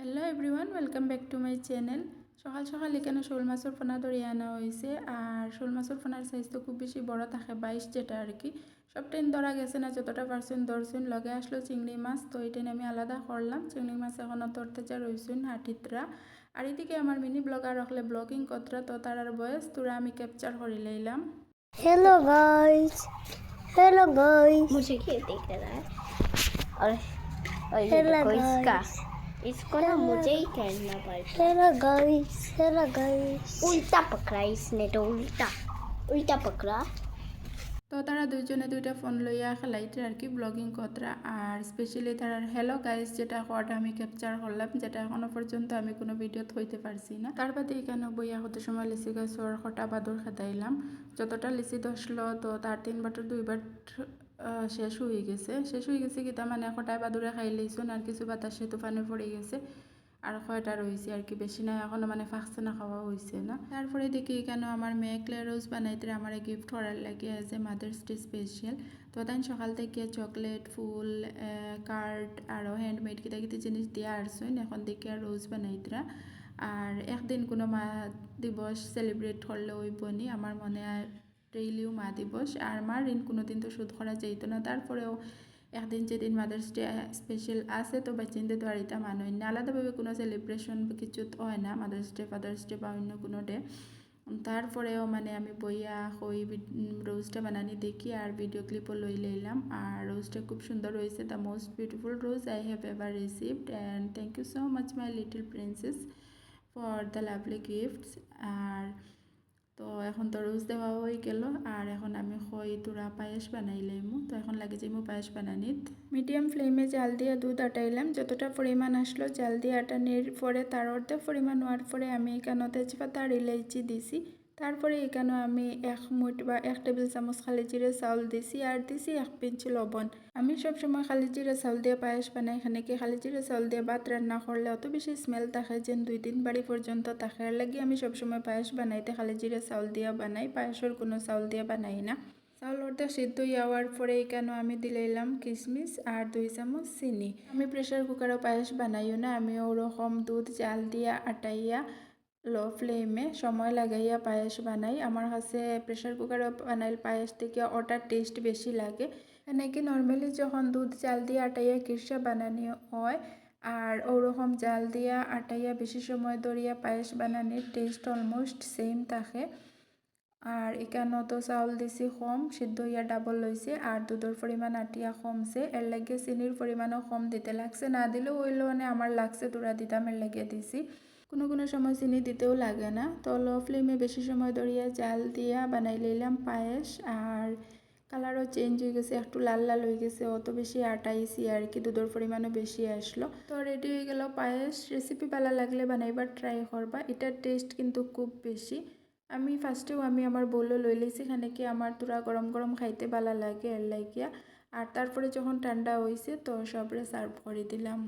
Hello everyone, welcome back to my channel. সকাল সকাল এখানে শোল মাছের পোনা ধরিয়ে আনা হয়েছে। আর শোল মাছের পোনার সাইজ তো খুব বেশি বড় থাকে, 22 যেটা আর কি। সব টাইম ধরা গেছে না, যতটা পারছেন ধরছেন। লগে আসলো চিংড়ি মাছ, তো এটা আমি আলাদা করলাম। চিংড়ি মাছ এখনও ধরতে যা রয়েছেন হাটিতরা। আর এদিকে আমার মিনি ব্লগার রাখলে ব্লগিং কতরা, তো তার বয়স তোরা আমি ক্যাপচার করে লইলাম। Hello guys. हेलो गाइस, मुझे ये देख रहा है और ये देखो इसको ना मुझे ही करना पड़ता। Hello guys, hello guys. उल्टा पकड़ा इसने, तो उल्टा पकड़ा। তো তারা দুইজনে দুইটা ফোন লইয়া খেলাইতে আর কি ব্লগিং কতরা। আর স্পেশালি তার হ্যালো গাইস যেটা হওয়াটা আমি ক্যাপচার করলাম, যেটা এখনো পর্যন্ত আমি কোনো ভিডিও থইতে পারছি না। তার বাদে এখানে বইয়া হতে সময় লিচি গাছর খটা বাদর খেতাইলাম। যতটা লিচি ধসলো তো তার 3 বাটর 2 বাট শেষ হয়ে গেছে কি তার মানে খটায় বাদুরে খাই লইছুন। আর কিছু বাতাসে তুফানে পড়ে গেছে, আর কয়টা রয়েছে আর কি, বেশি না এখনো মানে ফাঁকছে না, খাওয়া হয়েছে না। তারপরে দেখি কেন আমার মেয়ে ক্লে রোজ বানাইতে আমার গিফট করার লাগে as a mother's day special. তো তাই সকাল থেকে চকলেট, ফুল, কার্ড আরও হ্যান্ডমেড কিতা কিতা জিনিস দিয়ে আসছেন। এখন দেখি আর রোজ বানাইতরা। আর একদিন কোনো মা দিবস সেলিব্রেট করলে ওই বনি আমার মনে হয় ডেইলিও মা দিবস। আর মার ঋণ কোনো দিন তো শোধ করা যাইত না। তারপরেও একদিন যেদিন মাদার্স ডে স্পেশাল আছে তো বাচ্চাদের তো আর এটা মানুষ না, আলাদাভাবে কোনো সেলিব্রেশন কিছু হয় না মাদার্স ডে, ফাদার্স ডে বা অন্য কোনো ডে। তারপরেও মানে আমি বইয়া ওই রোজটা বানানি দেখি আর ভিডিও ক্লিপও লই লইলাম। আর রোজটা খুব সুন্দর হয়েছে, the most beautiful rose I have ever received. And thank you so much my little princess for the lovely gifts. আর তো এখন তো রোজ দেওয়া হয়ে গেল। আর এখন আমি খই তোরা পায়েস বানাইলাম। তো এখন লাগে যে পায়েস বানানিত মিডিয়াম ফ্লেমে জাল দিয়ে দুধ আটাইলাম। যতটা পরিমাণ আসলো জাল দিয়ে আটানির পরে তার অর্ধেক পরিমাণ হওয়ার পরে আমি এখানে তেজপাতা আর ইলাইচি দিছি। তারপরে এখানে আমি 1 মুঠ বা 1 টেবিল চামচ খালি জিরে চাউল দিছি আর দিছি 1 পিঞ্চ লবণ। আমি সবসময় খালি জিরে চাউল দিয়ে পায়েস বানাই। এখানে কি খালি জিরে চাউল দিয়ে ভাত রান্না করলে অত বেশি স্মেল থাকে যেন 2-3 বাড়ি পর্যন্ত থাকে। এর লাগে আমি সবসময় পায়েস বানাইতে খালি জিরে চাউল দিয়ে বানাই, পায়েসের কোনো চাউল দিয়ে বানাই না। চাউল অর্ধেক সিদ্ধ হওয়ার পরে এখানে আমি দিলাম কিশমিশ আর 2 চামচ চিনি। আমি প্রেশার কুকারও পায়েস বানাইও না, আমি ওরকম দুধ জাল দিয়া আটাইয়া লো ফ্লেমে সময় লাগাইয়া পায়েস বানাই। আমার কাছে প্রেশার কুকারে বানাইল পায়েস থেকে ওটার টেস্ট বেশি লাগে। এনেকে নর্মালি যখন দুধ জাল দিয়ে আটাইয়া কিরসা বানানি হয় আর ওরকম জাল দিয়া আটাইয়া বেশি সময় ধরিয়া পায়েস বানানির টেস্ট অলমোস্ট সেম থাকে। আর এখানে তো চাউল দিছি কম, সিদ্ধ হইয়া ডাবল লইছে আর দুধের পরিমাণ আটিয়া কমছে। এর লাগে চিনির পরিমাণও কম দিতে লাগছে, না দিলেও হইলেও মানে আমার লাগছে তোরা দিতাম, এর লাগিয়ে দিছি। কোনো সময় চিনি দিতেও লাগে না। তো লো ফ্লেমে বেশি সময় ধরিয়া জাল দিয়া বানাই লইলাম পায়েস। আর কালারও চেঞ্জ হয়ে গেছে, একটু লাল লাল হয়ে গেছে, অত বেশি আটাইছি আর কি, দুধের পরিমাণও বেশি আসলো। তো রেডি হয়ে গেল পায়েস। রেসিপি ভালো লাগলে বানাইবার ট্রাই করবা, এটার টেস্ট কিন্তু খুব বেশি। আমি ফার্স্টেও আমি আমার বউলে লই লইছি, এখানে কি আমার তোরা গরম গরম খাইতে ভালো লাগে এর লাগিয়া। আর তারপরে যখন ঠান্ডা হয়েছে তো সবরে সার্ভ করে দিলাম।